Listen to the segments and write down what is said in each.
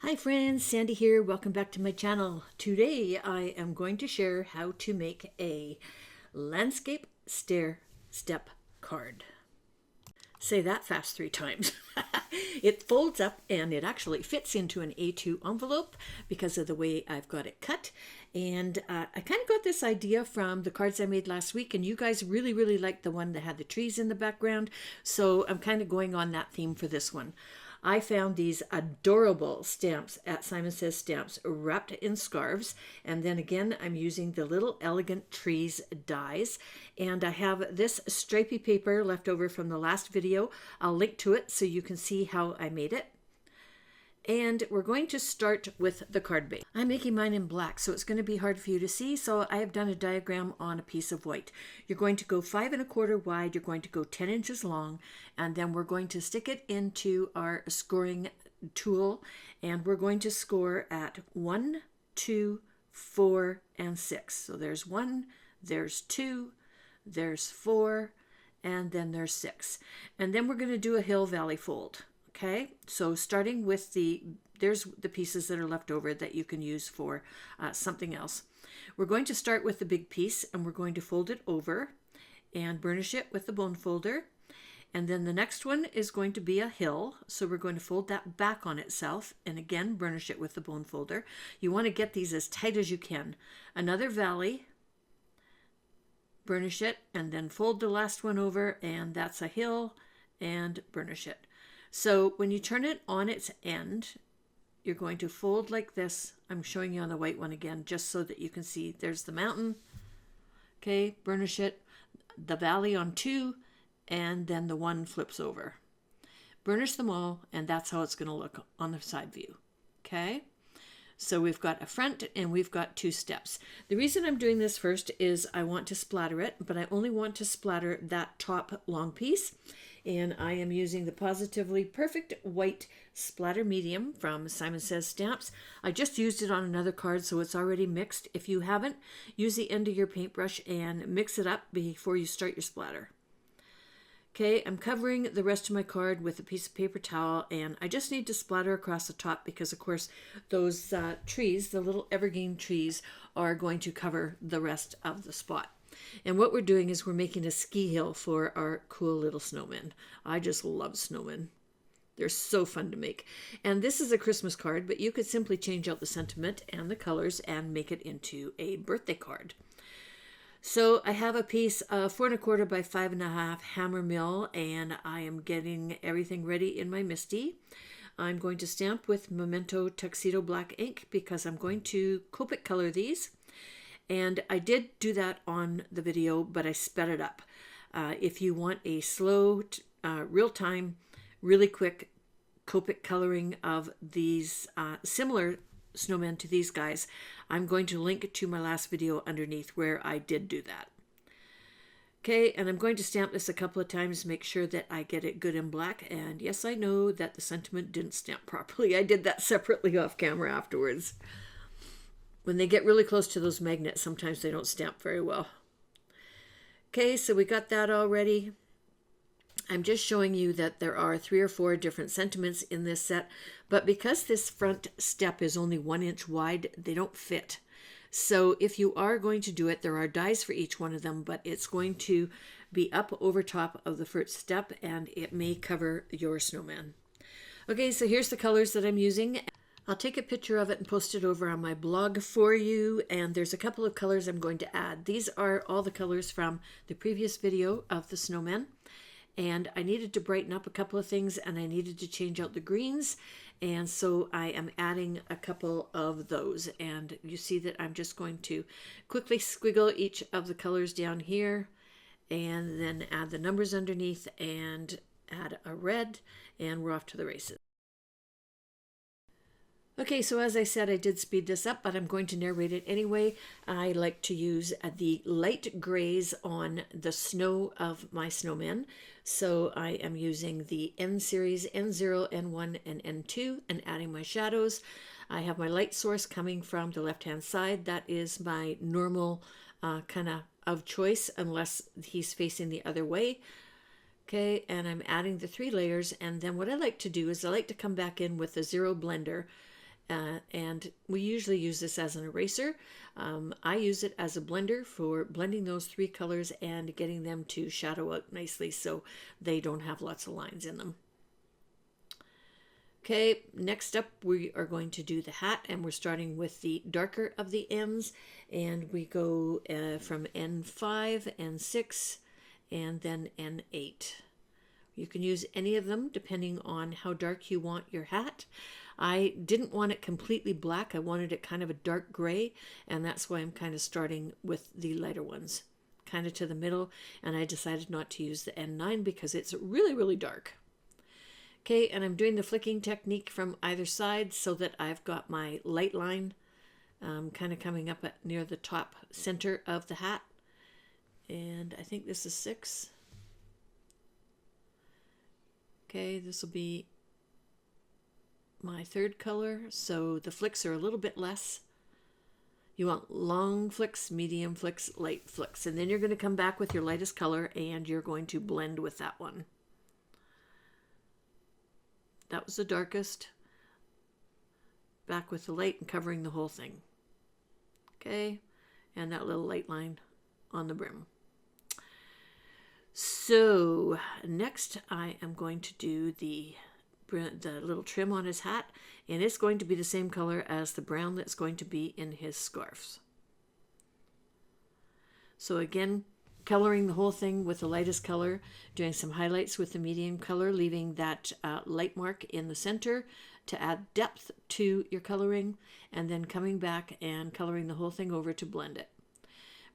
Hi friends, Sandy here. Welcome back to my channel. Today I am going to share how to make a landscape stair step card. Say that fast 3 times. It folds up and it actually fits into an A2 envelope because of the way I've got it cut. And I kind of got this idea from the cards I made last week, and you guys really liked the one that had the trees in the background. So I'm kind of going on that theme for this one. I found these adorable stamps at Simon Says Stamps wrapped in scarves, and then again I'm using the little elegant trees dies, and I have this stripy paper left over from the last video. I'll link to it so you can see how I made it. And we're going to start with the card base. I'm making mine in black, so it's going to be hard for you to see, so I have done a diagram on a piece of white. You're going to go 5 1/4 wide, you're going to go 10 inches long, and then we're going to stick it into our scoring tool, and we're going to score at 1, 2, 4, and 6. So there's 1, there's 2, there's 4, and then there's 6. And then we're going to do a hill valley fold. Okay, so starting with there's the pieces that are left over that you can use for something else. We're going to start with the big piece, and we're going to fold it over and burnish it with the bone folder. And then the next one is going to be a hill, so we're going to fold that back on itself and again burnish it with the bone folder. You want to get these as tight as you can. Another valley, burnish it, and then fold the last one over, and that's a hill, and burnish it. So when you turn it on its end, you're going to fold like this. I'm showing you on the white one again, just so that you can see there's the mountain. Okay, burnish it, the valley on 2, and then the one flips over. Burnish them all, and that's how it's going to look on the side view. Okay, so we've got a front and we've got 2 steps. The reason I'm doing this first is I want to splatter it, but I only want to splatter that top long piece. And I am using the Positively Perfect White Splatter Medium from Simon Says Stamps. I just used it on another card, so it's already mixed. If you haven't, use the end of your paintbrush and mix it up before you start your splatter. Okay, I'm covering the rest of my card with a piece of paper towel, and I just need to splatter across the top because, of course, those trees, the little evergreen trees, are going to cover the rest of the spot. And what we're doing is we're making a ski hill for our cool little snowmen. I just love snowmen. They're so fun to make. And this is a Christmas card, but you could simply change out the sentiment and the colors and make it into a birthday card. So I have a piece of 4 1/4 by 5 1/2 hammer mill, and I am getting everything ready in my MISTI. I'm going to stamp with Memento Tuxedo Black ink because I'm going to Copic color these. And I did do that on the video, but I sped it up. If you want a slow, real-time, really quick Copic coloring of these similar snowmen to these guys, I'm going to link to my last video underneath where I did do that. Okay, and I'm going to stamp this a couple of times to make sure that I get it good in black. And yes, I know that the sentiment didn't stamp properly. I did that separately off camera afterwards. When they get really close to those magnets, sometimes they don't stamp very well. Okay, so we got that already. I'm just showing you that there are 3 or 4 different sentiments in this set, but because this front step is only 1 inch wide, they don't fit. So if you are going to do it, there are dies for each one of them, but it's going to be up over top of the first step, and it may cover your snowman. Okay, so here's the colors that I'm using. I'll take a picture of it and post it over on my blog for you, and there's a couple of colors I'm going to add. These are all the colors from the previous video of the snowmen, and I needed to brighten up a couple of things, and I needed to change out the greens, and so I am adding a couple of those. And you see that I'm just going to quickly squiggle each of the colors down here, and then add the numbers underneath, and add a red, and we're off to the races. Okay, so as I said, I did speed this up, but I'm going to narrate it anyway. I like to use the light grays on the snow of my snowmen. So I am using the N series, N0, N1, and N2, and adding my shadows. I have my light source coming from the left-hand side. That is my normal kind of choice, unless he's facing the other way. Okay, and I'm adding the 3 layers, and then what I like to do is I like to come back in with the 0 blender and we usually use this as an eraser. I use it as a blender for blending those three colors and getting them to shadow out nicely so they don't have lots of lines in them. Okay, next up we are going to do the hat, and we're starting with the darker of the ends, and we go from N5, N6, and then N8. You can use any of them depending on how dark you want your hat. I didn't want it completely black. I wanted it kind of a dark gray, and that's why I'm kind of starting with the lighter ones, kind of to the middle, and I decided not to use the N9 because it's really, really dark. Okay, and I'm doing the flicking technique from either side so that I've got my light line kind of coming up at near the top center of the hat. And I think this is 6. Okay, this will be my third color, so the flicks are a little bit less. You want long flicks, medium flicks, light flicks, and then you're going to come back with your lightest color and you're going to blend with that one. That was the darkest. Back with the light and covering the whole thing. Okay, and that little light line on the brim. So next I am going to do the little trim on his hat, and it's going to be the same color as the brown that's going to be in his scarves. So again, coloring the whole thing with the lightest color, doing some highlights with the medium color, leaving that light mark in the center to add depth to your coloring, and then coming back and coloring the whole thing over to blend it.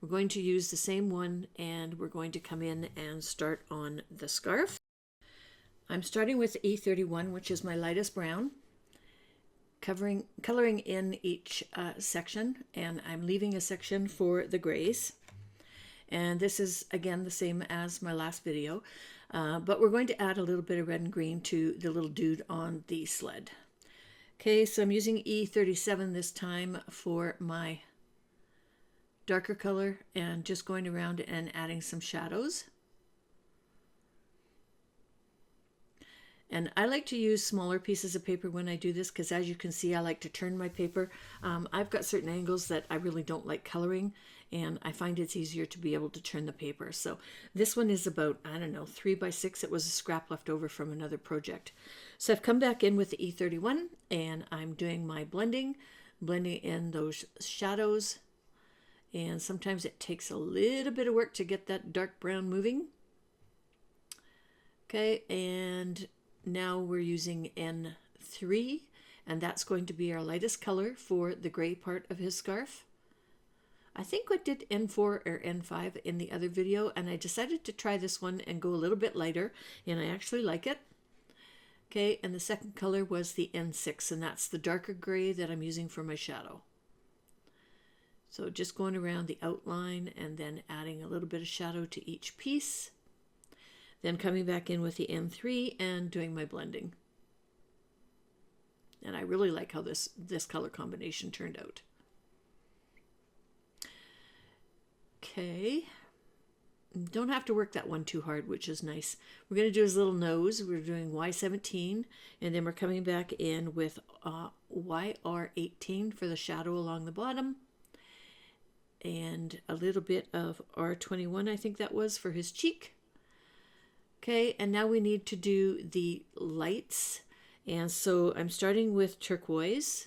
We're going to use the same one, and we're going to come in and start on the scarf. I'm starting with E31, which is my lightest brown, coloring in each section, and I'm leaving a section for the grays. And this is, again, the same as my last video, but we're going to add a little bit of red and green to the little dude on the sled. Okay, so I'm using E37 this time for my darker color and just going around and adding some shadows. And I like to use smaller pieces of paper when I do this because, as you can see, I like to turn my paper. I've got certain angles that I really don't like coloring, and I find it's easier to be able to turn the paper. So this one is about, I don't know, 3 by 6. It was a scrap left over from another project. So I've come back in with the E31, and I'm doing my blending in those shadows. And sometimes it takes a little bit of work to get that dark brown moving. Okay, and now we're using N3, and that's going to be our lightest color for the gray part of his scarf. I think I did N4 or N5 in the other video, and I decided to try this one and go a little bit lighter, and I actually like it. Okay, and the second color was the N6, and that's the darker gray that I'm using for my shadow. So just going around the outline and then adding a little bit of shadow to each piece. Then coming back in with the N3 and doing my blending. And I really like how this color combination turned out. Okay. Don't have to work that one too hard, which is nice. We're going to do his little nose. We're doing Y17, and then we're coming back in with YR18 for the shadow along the bottom. And a little bit of R21, I think that was, for his cheek. Okay, and now we need to do the lights. And so I'm starting with turquoise,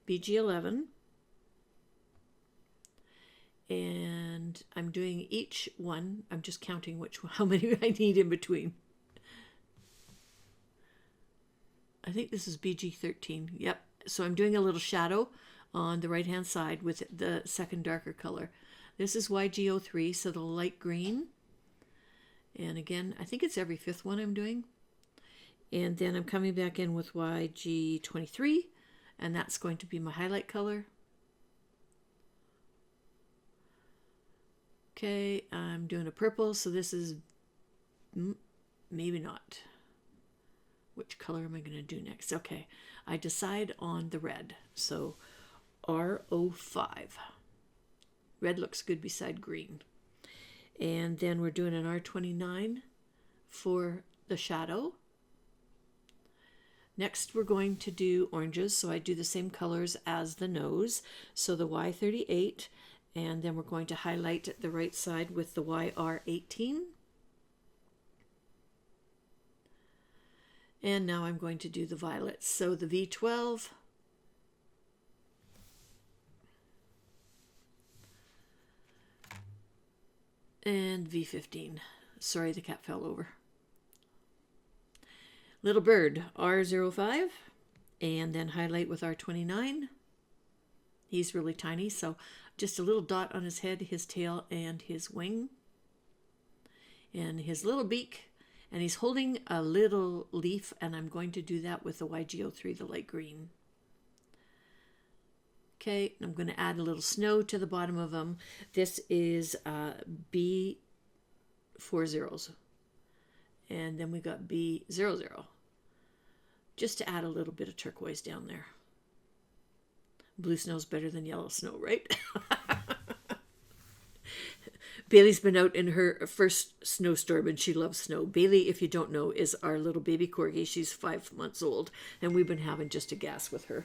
BG11. And I'm doing each one. I'm just counting how many I need in between. I think this is BG13. Yep. So I'm doing a little shadow on the right-hand side with the second darker color. This is YG03, so the light green. And again, I think it's every 5th one I'm doing. And then I'm coming back in with YG23, and that's going to be my highlight color. Okay, I'm doing a purple, so this is maybe not. Which color am I going to do next? Okay, I decide on the red, so R05. Red looks good beside green. And then we're doing an R29 for the shadow. Next, we're going to do oranges. So I do the same colors as the nose. So the Y38, and then we're going to highlight the right side with the YR18. And now I'm going to do the violets. So the V12, and V15. Sorry, the cat fell over. Little bird, R05, and then highlight with R29. He's really tiny, so just a little dot on his head, his tail, and his wing, and his little beak. And he's holding a little leaf, and I'm going to do that with the YG03, the light green. Okay, I'm going to add a little snow to the bottom of them. This is B40, and then we got B00, just to add a little bit of turquoise down there. Blue snow's better than yellow snow, right? Bailey's been out in her first snowstorm and she loves snow. Bailey, if you don't know, is our little baby corgi. She's 5 months old and we've been having just a gas with her.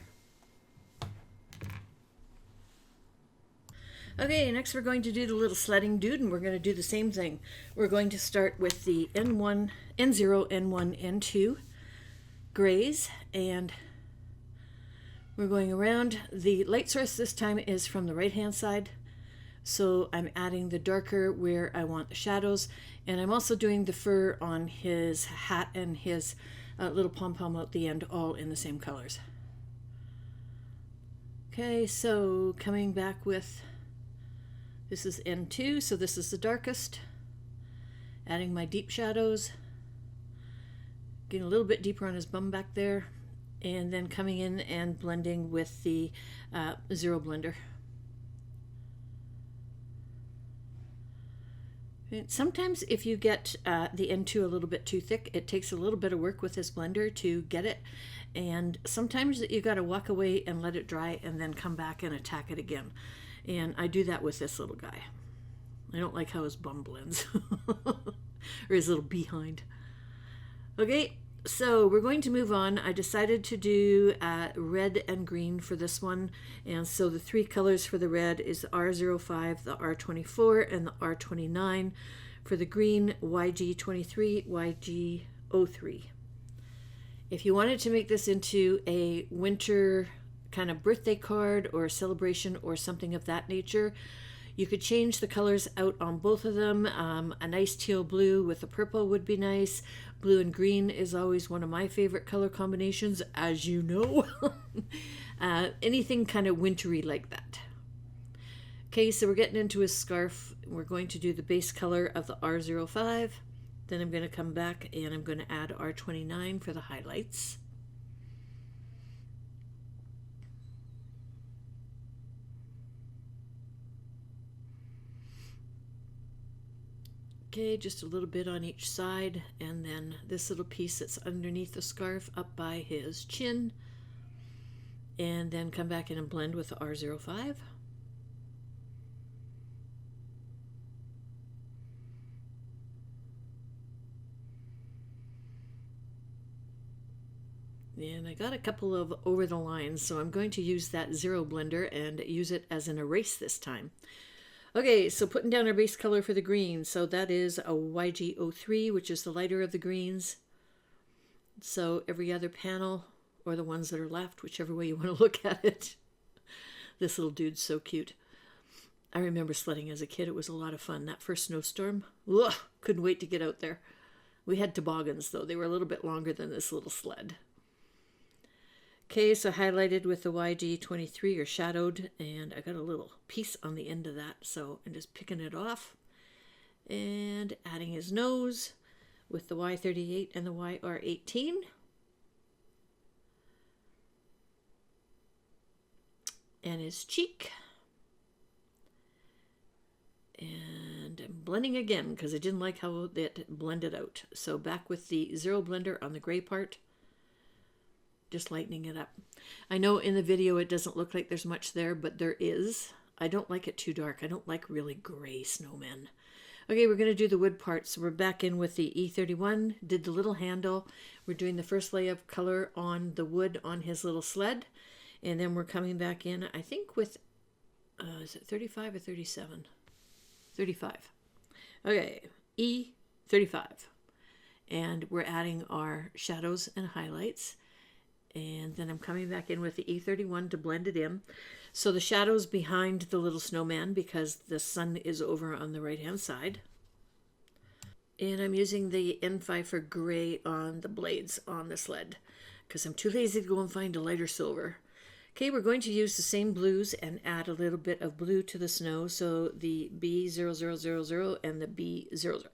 Okay, next we're going to do the little sledding dude, and we're going to do the same thing. We're going to start with the N1, N0, N1, N2 grays, and we're going around. The light source this time is from the right-hand side. So I'm adding the darker where I want the shadows, and I'm also doing the fur on his hat and his little pom-pom at the end, all in the same colors. Okay, so coming back with, this is N2, so this is the darkest. Adding my deep shadows, getting a little bit deeper on his bum back there, and then coming in and blending with the Zero blender. Sometimes if you get the N2 a little bit too thick, it takes a little bit of work with this blender to get it. And sometimes you got to walk away and let it dry and then come back and attack it again. And I do that with this little guy. I don't like how his bum blends. Or his little behind. Okay, so we're going to move on. I decided to do red and green for this one. And so the three colors for the red is the R05, the R24, and the R29. For the green, YG23, YG03. If you wanted to make this into a winter kind of birthday card or celebration or something of that nature, you could change the colors out on both of them. A nice teal blue with a purple would be nice. Blue and green is always one of my favorite color combinations, as you know. Anything kind of wintry like that. Okay, so we're getting into his scarf. We're going to do the base color of the R05. Then I'm going to come back and I'm going to add R29 for the highlights. Okay, just a little bit on each side, and then this little piece that's underneath the scarf up by his chin, and then come back in and blend with the R05. And I got a couple of over the lines, so I'm going to use that Zero blender and use it as an erase this time. Okay, so putting down our base color for the green. So that is a YG03, which is the lighter of the greens. So every other panel, or the ones that are left, whichever way you want to look at it. This little dude's so cute. I remember sledding as a kid. It was a lot of fun. That first snowstorm, ugh, couldn't wait to get out there. We had toboggans, though. They were a little bit longer than this little sled. Okay, so highlighted with the YG23 or shadowed, and I got a little piece on the end of that, so I'm just picking it off and adding his nose with the Y38 and the YR18. And his cheek. And I'm blending again because I didn't like how it blended out. So back with the Zero blender on the gray part. Just lightening it up. I know in the video it doesn't look like there's much there, but there is. I don't like it too dark. I don't like really gray snowmen. Okay, we're going to do the wood parts. We're back in with the E31, did the little handle. We're doing the first lay of color on the wood on his little sled. And then we're coming back in, I think with, is it 35 or 37? 35. Okay, E35. And we're adding our shadows and highlights. And then I'm coming back in with the E31 to blend it in. So the shadow's behind the little snowman because the sun is over on the right hand side. And I'm using the N5 for gray on the blades on the sled because I'm too lazy to go and find a lighter silver. Okay, we're going to use the same blues and add a little bit of blue to the snow. So the B0000 and the B00.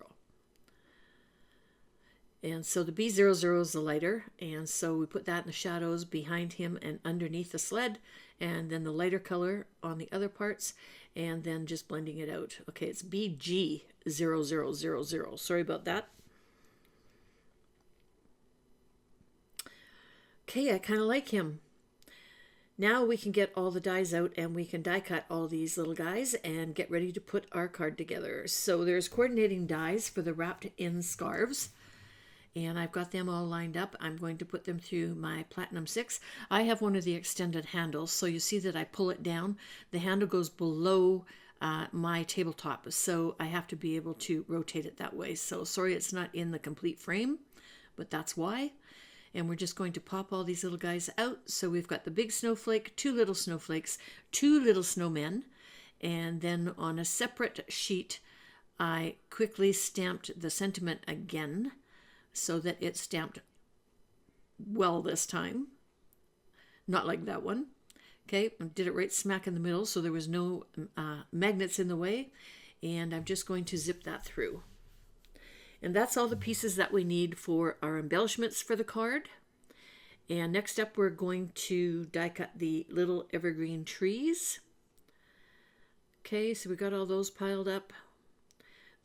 And so the B00 is the lighter, and so we put that in the shadows behind him and underneath the sled, and then the lighter color on the other parts, and then just blending it out. Okay, it's BG0000. Sorry about that. Okay, I kind of like him. Now we can get all the dies out and we can die cut all these little guys and get ready to put our card together. So there's coordinating dies for the wrapped in scarves. And I've got them all lined up. I'm going to put them through my Platinum 6. I have one of the extended handles, so you see that I pull it down. The handle goes below my tabletop, so I have to be able to rotate it that way. So sorry it's not in the complete frame, but that's why. And we're just going to pop all these little guys out. So we've got the big snowflake, two little snowflakes, two little snowmen, and then on a separate sheet, I quickly stamped the sentiment again, so that it's stamped well this time. Not like that one. Okay, I did it right smack in the middle so there was no magnets in the way. And I'm just going to zip that through. And that's all the pieces that we need for our embellishments for the card. And next up we're going to die cut the little evergreen trees. Okay, so we got all those piled up.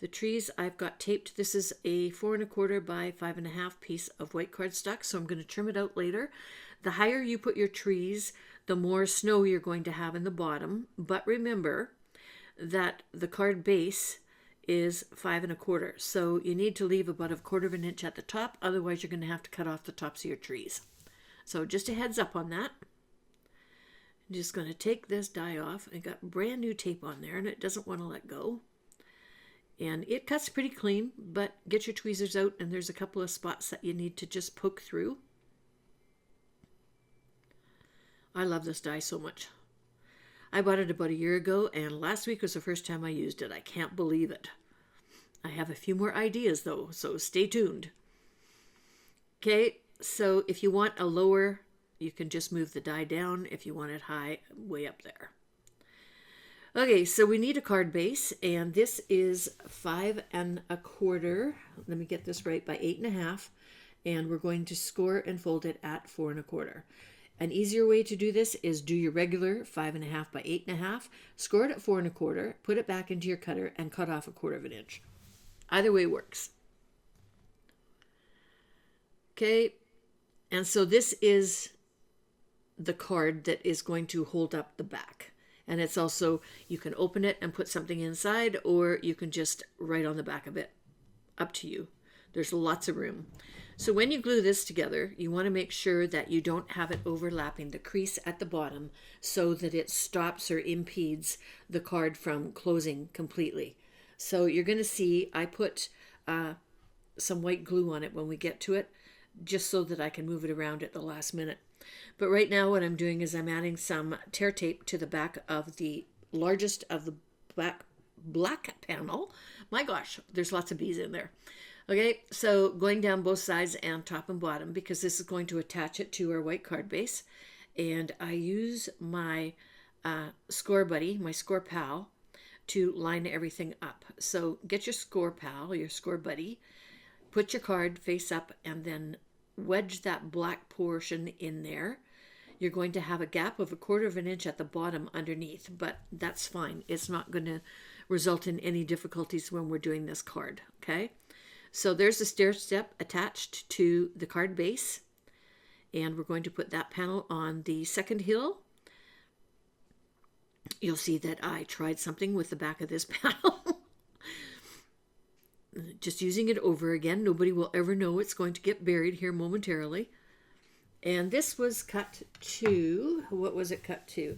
The trees I've got taped. This is a 4 1/4 by 5 1/2 piece of white cardstock, so I'm going to trim it out later. The higher you put your trees, the more snow you're going to have in the bottom. But remember that the card base is 5 1/4, so you need to leave about 1/4 inch at the top. Otherwise, you're going to have to cut off the tops of your trees. So just a heads up on that. I'm just going to take this die off. I got brand new tape on there, and it doesn't want to let go. And it cuts pretty clean, but get your tweezers out and there's a couple of spots that you need to just poke through. I love this die so much. I bought it about a year ago and last week was the first time I used it. I can't believe it. I have a few more ideas though, so stay tuned. Okay, so if you want a lower, you can just move the die down. If you want it high, way up there. Okay, so we need a card base, and this is 5 1/4. Let me get this right, by 8 1/2, and we're going to score and fold it at 4 1/4. An easier way to do this is do your regular 5 1/2 by 8 1/2, score it at 4 1/4, put it back into your cutter, and cut off 1/4 inch. Either way works. Okay, and so this is the card that is going to hold up the back. And it's also, you can open it and put something inside, or you can just write on the back of it. Up to you. There's lots of room. So when you glue this together, you want to make sure that you don't have it overlapping the crease at the bottom so that it stops or impedes the card from closing completely. So you're going to see I put some white glue on it when we get to it, just so that I can move it around at the last minute. But right now what I'm doing is I'm adding some tear tape to the back of the largest of the black panel. My gosh, there's lots of bees in there. Okay, so going down both sides and top and bottom, because this is going to attach it to our white card base. And I use my score buddy, my score pal, to line everything up. So get your score pal, your score buddy, put your card face up, and then wedge that black portion in there. You're going to have a gap of 1/4 inch at the bottom underneath, but that's fine. It's not going to result in any difficulties when we're doing this card, okay? So there's the stair step attached to the card base, and we're going to put that panel on the second hill. You'll see that I tried something with the back of this panel. Just using it over again. Nobody will ever know it's going to get buried here momentarily. And this was cut to, what was it cut to?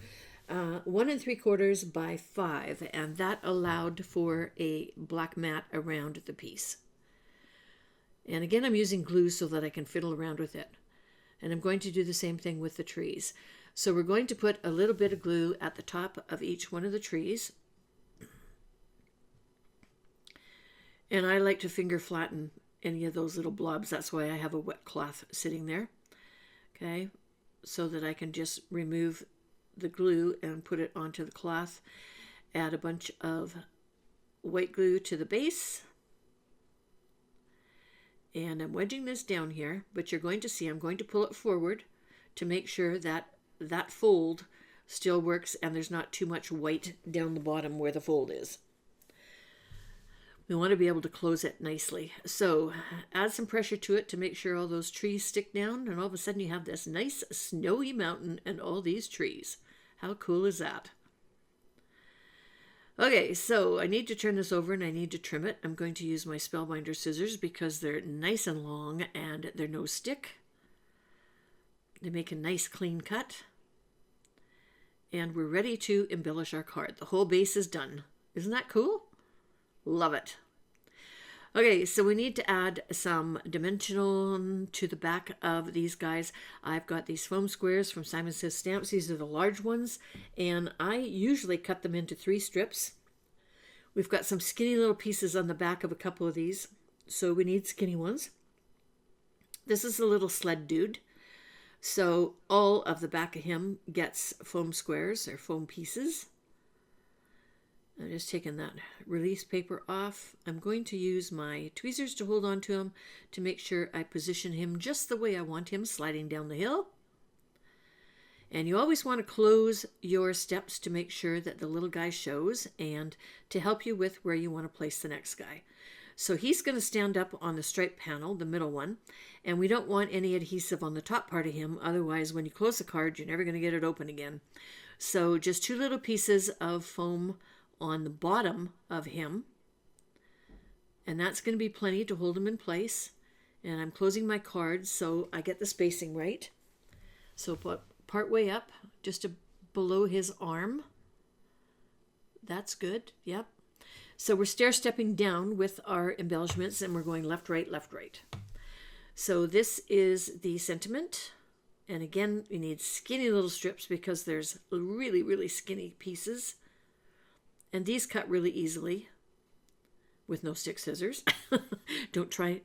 1 3/4 by 5, and that allowed for a black mat around the piece. And again, I'm using glue so that I can fiddle around with it. And I'm going to do the same thing with the trees. So we're going to put a little bit of glue at the top of each one of the trees. And I like to finger flatten any of those little blobs. That's why I have a wet cloth sitting there. Okay, so that I can just remove the glue and put it onto the cloth. Add a bunch of white glue to the base. And I'm wedging this down here, but you're going to see I'm going to pull it forward to make sure that that fold still works and there's not too much white down the bottom where the fold is. We want to be able to close it nicely. So add some pressure to it to make sure all those trees stick down, and all of a sudden you have this nice snowy mountain and all these trees. How cool is that? Okay, so I need to turn this over and I need to trim it. I'm going to use my Spellbinder scissors because they're nice and long and they're no stick. They make a nice clean cut. And we're ready to embellish our card. The whole base is done. Isn't that cool? Love it. Okay, so we need to add some dimensional to the back of these guys. I've got these foam squares from Simon Says Stamps. These are the large ones, and I usually cut them into 3 strips. We've got some skinny little pieces on the back of a couple of these, so we need skinny ones. This is a little sled dude, so all of the back of him gets foam squares or foam pieces. I'm just taking that release paper off. I'm going to use my tweezers to hold on to him to make sure I position him just the way I want him sliding down the hill. And you always want to close your steps to make sure that the little guy shows and to help you with where you want to place the next guy. So he's going to stand up on the stripe panel, the middle one, and we don't want any adhesive on the top part of him. Otherwise, when you close the card, you're never going to get it open again. So just 2 little pieces of foam on the bottom of him, and that's going to be plenty to hold him in place. And I'm closing my card so I get the spacing right. So put part way up, just below his arm. That's good. Yep. So we're stair stepping down with our embellishments, and we're going left, right, left, right. So this is the sentiment. And again, we need skinny little strips because there's really, really skinny pieces. And these cut really easily with no stick scissors. Don't try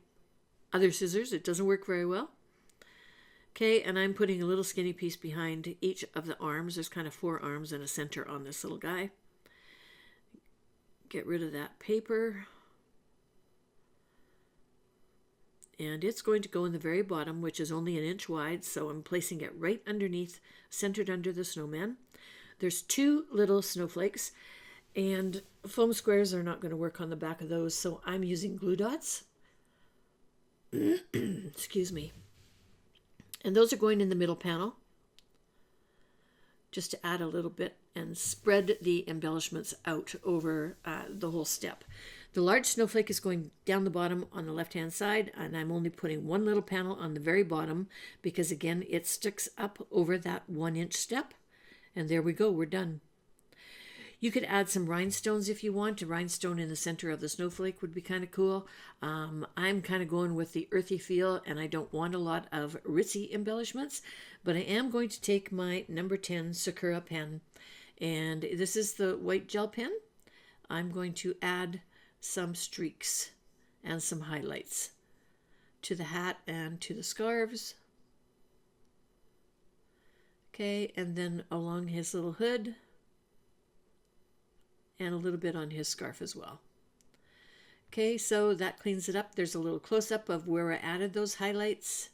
other scissors. It doesn't work very well. Okay, and I'm putting a little skinny piece behind each of the arms. There's kind of 4 arms and a center on this little guy. Get rid of that paper. And it's going to go in the very bottom, which is only 1 inch wide. So I'm placing it right underneath, centered under the snowman. There's 2 little snowflakes. And foam squares are not going to work on the back of those, so I'm using glue dots. Excuse me. And those are going in the middle panel, just to add a little bit and spread the embellishments out over the whole step. The large snowflake is going down the bottom on the left-hand side, and I'm only putting 1 little panel on the very bottom because, again, it sticks up over that 1 inch step. And there we go, we're done. You could add some rhinestones if you want. A rhinestone in the center of the snowflake would be kind of cool. I'm kind of going with the earthy feel, and I don't want a lot of ritzy embellishments, but I am going to take my number 10 Sakura pen, and this is the white gel pen. I'm going to add some streaks and some highlights to the hat and to the scarves. Okay, and then along his little hood, and a little bit on his scarf as well. Okay, so that cleans it up. There's a little close-up of where I added those highlights.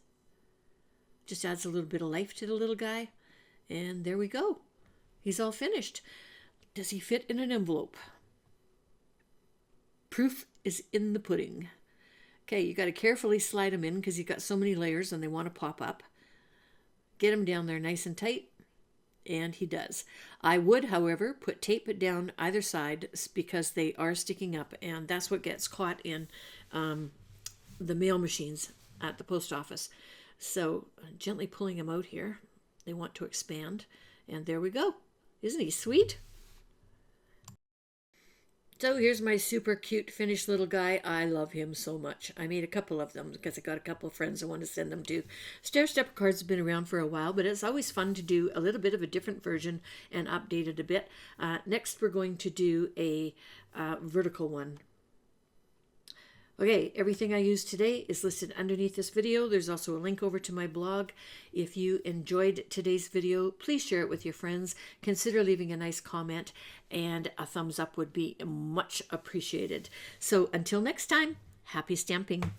Just adds a little bit of life to the little guy. And there we go. He's all finished. Does he fit in an envelope? Proof is in the pudding. Okay, you got to carefully slide them in because you've got so many layers and they want to pop up. Get them down there nice and tight. And he does. I would, however, put tape down either side because they are sticking up, and that's what gets caught in the mail machines at the post office. So gently pulling him out here. They want to expand, and there we go. Isn't he sweet? So here's my super cute finished little guy. I love him so much. I made a couple of them because I got a couple of friends I want to send them to. Stair Step Cards have been around for a while, but it's always fun to do a little bit of a different version and update it a bit. Next, we're going to do a vertical one. Okay, everything I used today is listed underneath this video. There's also a link over to my blog. If you enjoyed today's video, please share it with your friends. Consider leaving a nice comment, and a thumbs up would be much appreciated. So until next time, happy stamping.